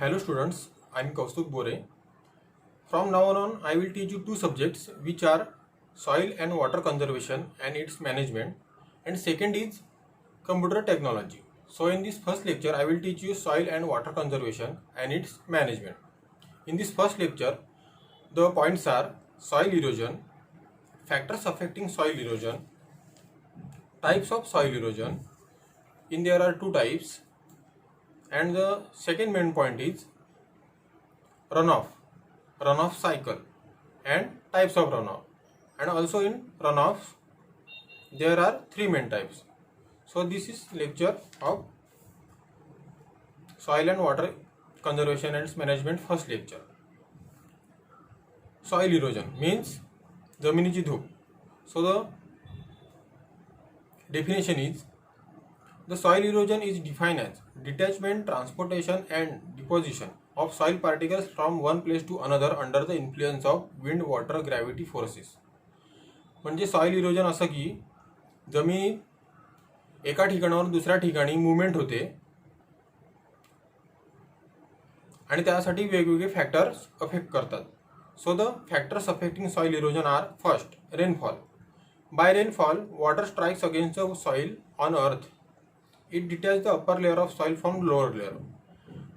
Hello students, I am Kaustubh Bore. From now on, I will teach you two subjects which are soil and water conservation and its management, and second is computer technology. So in this first lecture, I will teach you soil and water conservation and its management. In this first lecture, the points are soil erosion, factors affecting soil erosion, types of soil erosion. In there are two types, and the second main point is runoff cycle and types of runoff. And also in runoffs there are three main types. So this is lecture of soil and water conservation and management. First lecture, soil erosion means जमिनीची धूप. So the definition is, the soil erosion is defined as detachment, transportation and deposition of soil particles from one place to another under the influence of wind, water, gravity forces. म्हणजे soil erosion असं की जमीन एका ठिकाणावर दुसऱ्या ठिकाणी movement होते आणि त्यासाठी वेगवेगळे फॅक्टर्स अफेक्ट करतात. So the factors affecting soil erosion are first, rainfall. By rainfall water strikes against the soil on earth. It detach the upper layer of soil from lower layer.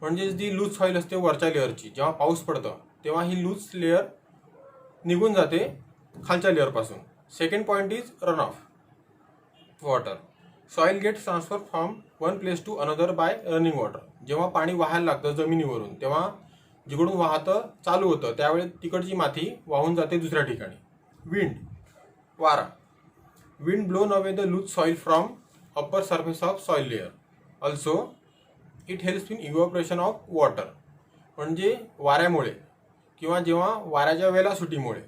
म्हणजे जी loose soil असते वरच्या लेअरची, जेव्हा पाऊस पडतो तेव्हा ही loose layer निघून जाते खालच्या लेअरपासून. Second point is run off water. Soil gets transfer from one place to another by running water. जेव्हा पाणी वाहायला लागतं जमिनीवरून तेव्हा जिकडून वाहतं चालू होतं त्यावेळी तिकडची माती वाहून जाते दुसऱ्या ठिकाणी. विंड, वारा. Wind blown away the loose soil from upper surface of soil layer. Also it helps in evaporation of water. म्हणजे वाऱ्यामुळे किंवा जेव्हा वाऱ्याच्या वेलासुटीमुळे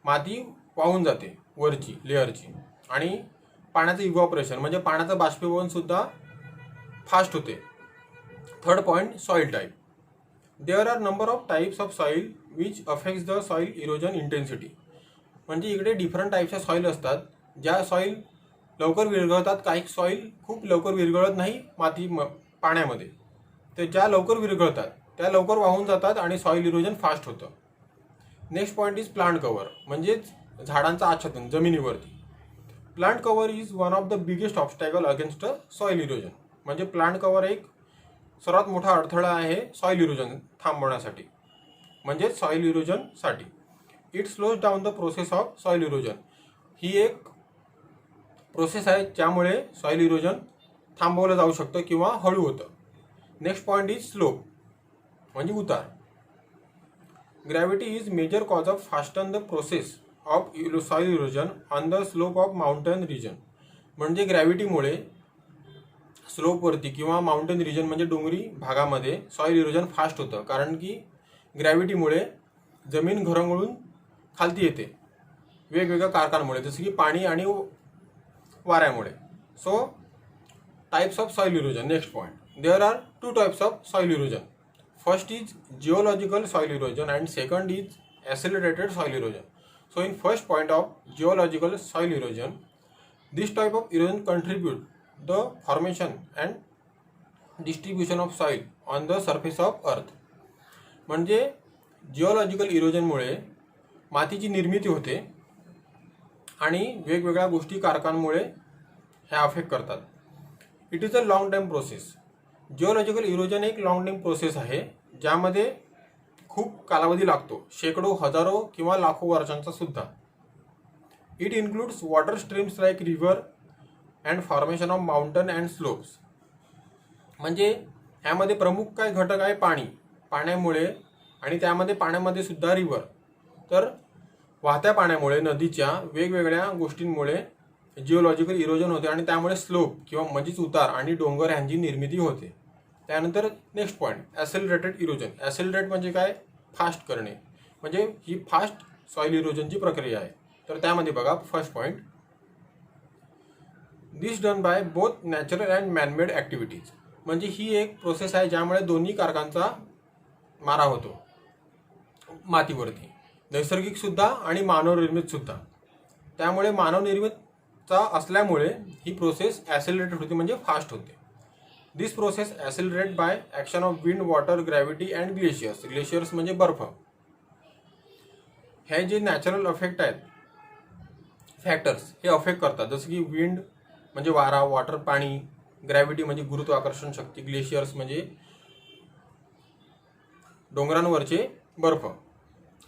माती वाहून जाते वरची लेअरची आणि पाण्याचं इव्हॅपोरेशन म्हणजे पाण्याचं बाष्पीभवन सुद्धा फास्ट होते. Third point, soil type. There are number of types of soil which affects the soil erosion intensity. म्हणजे इकडे डिफरंट टाईप्सच्या सॉइल असतात. ज्या सॉइल लवकर विरघळतात, काही सॉइल खूप लवकर विरघळत नाही माती पाण्यामध्ये. तर ज्या लवकर विरघळतात त्या लवकर वाहून जातात आणि सॉइल इरोजन फास्ट होतं. Next point is plant cover. म्हणजेच झाडांचं आच्छादन जमिनीवरती. Plant cover is one of the biggest obstacle against soil erosion. म्हणजे प्लांट कव्हर एक सर्वात मोठा अडथळा आहे सॉइल इरोजन थांबवण्यासाठी, म्हणजेच सॉइल इरोजनसाठी. It slows down the process of soil erosion. ही एक प्रोसेस आहे ज्यामुळे सॉइल इरोजन थांबवलं जाऊ शकतं किंवा हळू होतं. नेक्स्ट पॉईंट इज स्लोप म्हणजे उतार. Gravity is major cause of fasten the process of soil erosion on the slope of mountain region. म्हणजे ग्रॅव्हिटीमुळे स्लोपवरती किंवा माउंटेन रिजन म्हणजे डोंगरी भागामध्ये सॉइल इरोजन फास्ट होतं, कारण की ग्रॅव्हिटीमुळे जमीन घरंगळून खालती येते वेगवेगळ्या कारणांमुळे, जसं की पाणी आणि वाऱ्यामुळे. So types of soil erosion. Next point, there are two types of soil erosion. First is geological soil erosion and second is accelerated soil erosion. So in first point of geological soil erosion, this type of erosion contribute the formation and distribution of soil on the surface of earth. म्हणजे geological इरोजनमुळे मातीची निर्मिती होते आणि वेगवेगळ्या गोष्टी कारकांमुळे ह्या affect करतात. It is a long time process. Geological erosion एक लॉंग टाइम प्रोसेस आहे ज्यामध्ये खूप कालावधी लागतो, शेकडो, हजारो किंवा लाखो वर्षांचा सुद्धा. It includes water streams like river and formation of mountain and slopes. म्हणजे ह्यामध्ये प्रमुख काय घटक आहे पाणी, पाण्यामुळे आणि त्यामध्ये पाण्यामध्ये सुद्धा रिव्हर. तर वाहत्या पाण्यामुळे नदीच्या वेगवेगळ्या गोष्टींमुळे जिओलॉजिकल इरोजन होते आणि त्यामुळे स्लोप किंवा म्हणजेच उतार आणि डोंगर ह्यांची निर्मिती होते. त्यानंतर नेक्स्ट पॉईंट, ॲसेलरेटेड इरोजन. ॲसेलरेट म्हणजे काय, फास्ट करणे. म्हणजे ही फास्ट सॉइल इरोजनची प्रक्रिया आहे. तर त्यामध्ये बघा first point, this done by both natural and man-made activities. म्हणजे ही एक प्रोसेस आहे ज्यामुळे दोन्ही कारकांचा मारा होतो मातीवरती, नैसर्गिक सुद्धा आणि मानवनिर्मित सुद्धा. त्यामुळे मानवनिर्मितचा असल्यामुळे ही प्रोसेस ॲसेलरेटेड होते म्हणजे फास्ट होते. This process accelerate by action of wind, water, gravity and glaciers. Glaciers म्हणजे बर्फ. हे जे नॅचरल अफेक्ट आहेत, फॅक्टर्स, हे अफेक्ट करतात. जसं की विंड म्हणजे वारा, वॉटर पाणी, ग्रॅव्हिटी म्हणजे गुरुत्वाकर्षण शक्ती, ग्लेशियर्स म्हणजे डोंगरांवरचे बर्फ.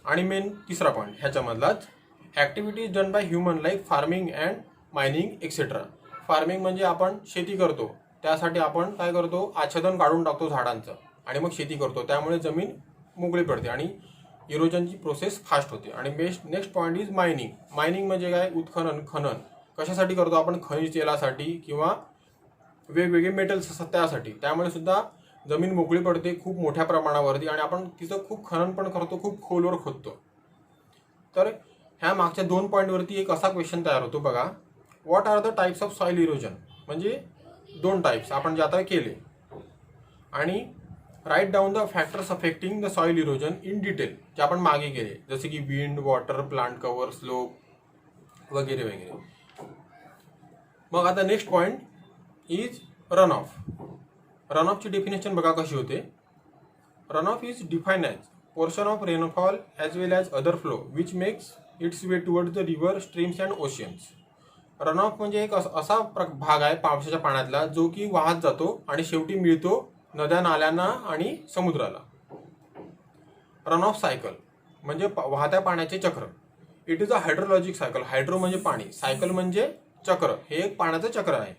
आणि मेन तिसरा पॉईंट ह्याच्यामधलाच, activities done by human like farming and mining etcetera. Farming म्हणजे आपण शेती करतो, त्यासाठी आपण काय करतो, आच्छादन काढून टाकतो झाडांचं आणि मग शेती करतो, त्यामुळे जमीन मोकळी पडते आणि इरोजनची प्रोसेस फास्ट होते. आणि next point is mining. Mining म्हणजे काय, उत्खनन, खनन. कशासाठी करतो आपण, खनिज तेलासाठी किंवा वेगवेगळे मेटल्स असतात त्यासाठी. त्यामुळे सुद्धा जमीन मोकळी पडते खूप मोठ्या प्रमाणावरती आणि आपण तिचं खूप खनन पण करतो, खूप खोलवर खोदतो. तर ह्या मागच्या 2 पॉईंटवरती एक असा क्वेश्चन तयार होतो बघा, what are the types of soil erosion. म्हणजे 2 टाइप्स आपण जे आता केले. आणि write down the factors affecting the soil erosion in detail, जे आपण मागे केले, जसे की wind, water, plant cover, slope वगैरे वगैरे. मग आता next point is run off. Run ऑफची डेफिनेशन बघा कशी होते. Run off is define as portion of rainfall as well as other flow which makes it's way towards the river, streams and oceans. Run off म्हणजे एक असा भाग आहे पावसाच्या पाण्यातला जो की वाहत जातो आणि शेवटी मिळतो नद्या, नाल्यांना आणि समुद्राला. रन ऑफ सायकल म्हणजे वाहत्या पाण्याचे चक्र. It is a hydrologic cycle. Hydro म्हणजे पाणी, सायकल म्हणजे चक्र. हे एक पाण्याचं चक्र आहे.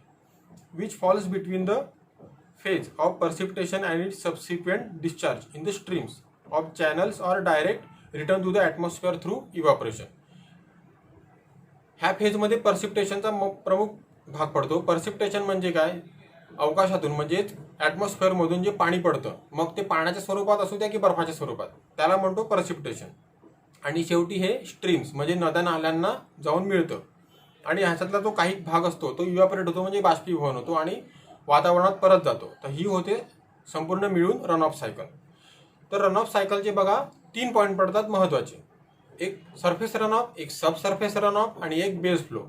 Which falls between the phase of precipitation and its subsequent discharge in the streams of channels or direct return to the atmosphere through evaporation. ह्या फेजमध्ये precipitation प्रमुख भाग पडतो. precipitation म्हणजे काय, अवकाशातून म्हणजेच ॲटमॉस्फिअरमधून जे पाणी पडतं, मग ते पाण्याच्या स्वरूपात असू द्या की बर्फाच्या स्वरूपात, त्याला म्हणतो precipitation. आणि शेवटी हे स्ट्रीम्स म्हणजे नद्या नाल्यांना जाऊन मिळतं आणि ह्याच्यातला जो काही भाग असतो तो इव्हॅपोरेट होतो, म्हणजे बाष्पीभवन होतो आणि वातावरणात परत जातो. तर ही होते संपूर्ण मिळून रन ऑफ सायकल. तर रन ऑफ सायकलचे बघा 3 पॉईंट पडतात महत्त्वाचे. एक सरफेस रन ऑफ, एक सब सरफेस रन ऑफ आणि एक बेस फ्लो.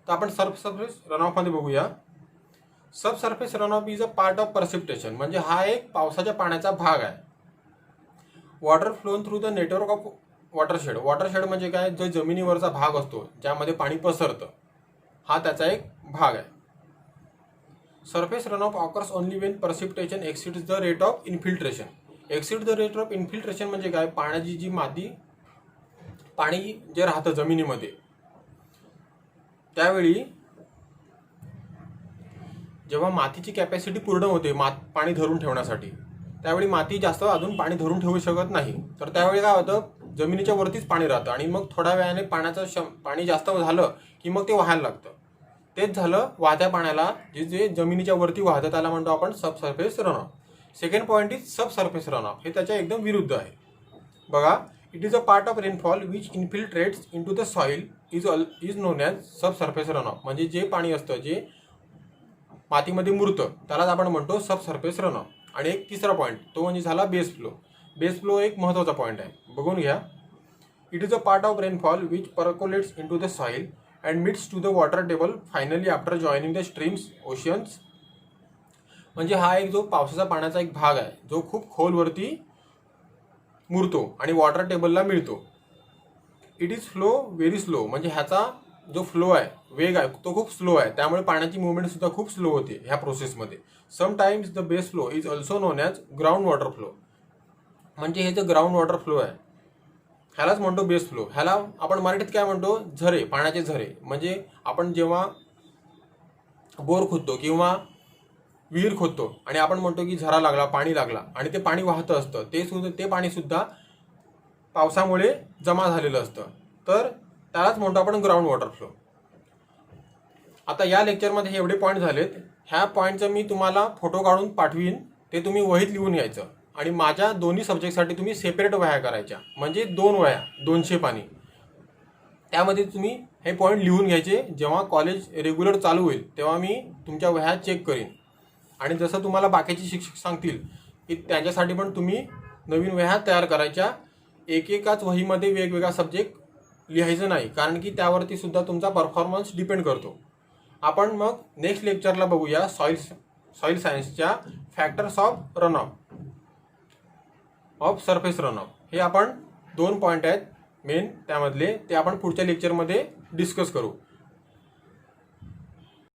तर आपण सरफेस रन ऑफमध्ये बघूया. Sub surface run off is a part of precipitation. म्हणजे हा एक पावसाच्या पाण्याचा भाग आहे. Water flown through the network of watershed. Watershed म्हणजे काय, जो जमिनीवरचा भाग असतो ज्यामध्ये पाणी पसरतं, हा त्याचा एक भाग आहे. Surface runoff occurs only when precipitation exceeds the rate of infiltration. Exceed the rate of infiltration म्हणजे काय, पाण्याची जी पाणी जे राहतं जमिनीमध्ये, त्यावेळी जेव्हा मातीची कॅपॅसिटी पूर्ण होते पाणी धरून ठेवण्यासाठी, त्यावेळी माती जास्त अजून पाणी धरून ठेवू शकत नाही. तर त्यावेळी काय होतं, जमिनीच्या वरतीच पाणी राहतं आणि मग थोड्या वेळाने पाणी जास्त झालं की मग ते वाहायला लागतं. तेच झालं वाहत्या पाण्याला, जे जमिनीच्या वरती वाहतं त्याला म्हणतो आपण sub surface run off. Second point is sub surface run off. हे त्याच्या एकदम विरुद्ध आहे. बघा, it is a part of rainfall which infiltrates into the soil is known as sub surface run off. म्हणजे जे पाणी असतं जे मातीमध्ये मुरतं त्यालाच आपण म्हणतो सब सरफेस रन ऑफ. आणि एक तिसरा पॉईंट तो म्हणजे झाला बेस फ्लो. बेस फ्लो एक महत्त्वाचा पॉईंट आहे, बघून घ्या. It is a part of rainfall which percolates into the soil and meets to the water table finally after joining the streams, oceans. म्हणजे हा एक जो पावसाचा पाण्याचा एक भाग आहे जो खूप खोलवरती मुरतो आणि वॉटर टेबलला मिळतो. It is flow very slow. म्हणजे ह्याचा जो फ्लो आहे, वेग आहे, तो खूप स्लो आहे, त्यामुळे पाण्याची मुवमेंट सुद्धा खूप स्लो होते ह्या प्रोसेसमध्ये. Sometimes the base flow is also non as ground water flow. म्हणजे हे जे ग्राउंड वॉटर फ्लो आहे ह्यालाच म्हणतो बेस फ्लो. ह्याला आपण मराठीत काय म्हणतो, झरे, पाण्याचे झरे. म्हणजे आपण जेव्हा बोर खोदतो किंवा विहीर खोदतो आणि आपण म्हणतो की झरा लागला, पाणी लागला आणि ते पाणी वाहतं असतं, ते पाणी सुद्धा पावसामुळे जमा झालेलं असतं. तर त्यालाच म्हणतो आपण ग्राउंड वॉटर फ्लो. आता या लेक्चरमध्ये हे एवढे पॉईंट झालेत. ह्या पॉईंटचं मी तुम्हाला फोटो काढून पाठवीन, ते तुम्ही वहीत लिहून यायचं. आणि माझ्या दोन्ही सब्जेक्टसाठी तुम्ही सेपरेट वह्या करायच्या, म्हणजे 2 वह्या 200 पानी. त्यामध्ये तुम्ही हे पॉईंट लिहून घ्यायचे. जेव्हा कॉलेज रेग्युलर चालू होईल तेव्हा मी तुमच्या वह्या चेक करीन. आणि जसं तुम्हाला बाकीचे शिक्षक सांगतील की त्यांच्यासाठी पण तुम्ही नवीन वह्या तयार करायच्या. एकेकाच वहीमध्ये वेगवेगळा सब्जेक्ट लिहायचं नाही, कारण की त्यावरती सुद्धा तुमचा परफॉर्मन्स डिपेंड करतो. आपण मग नेक्स्ट लेक्चरला बघूया सॉईल सायन्सच्या फॅक्टर्स ऑफ सरफेस रनऑफ. हे आपण 2 पॉईंट आहेत मेन त्यामधले, ते आपण पुढच्या लेक्चरमध्ये डिस्कस करू.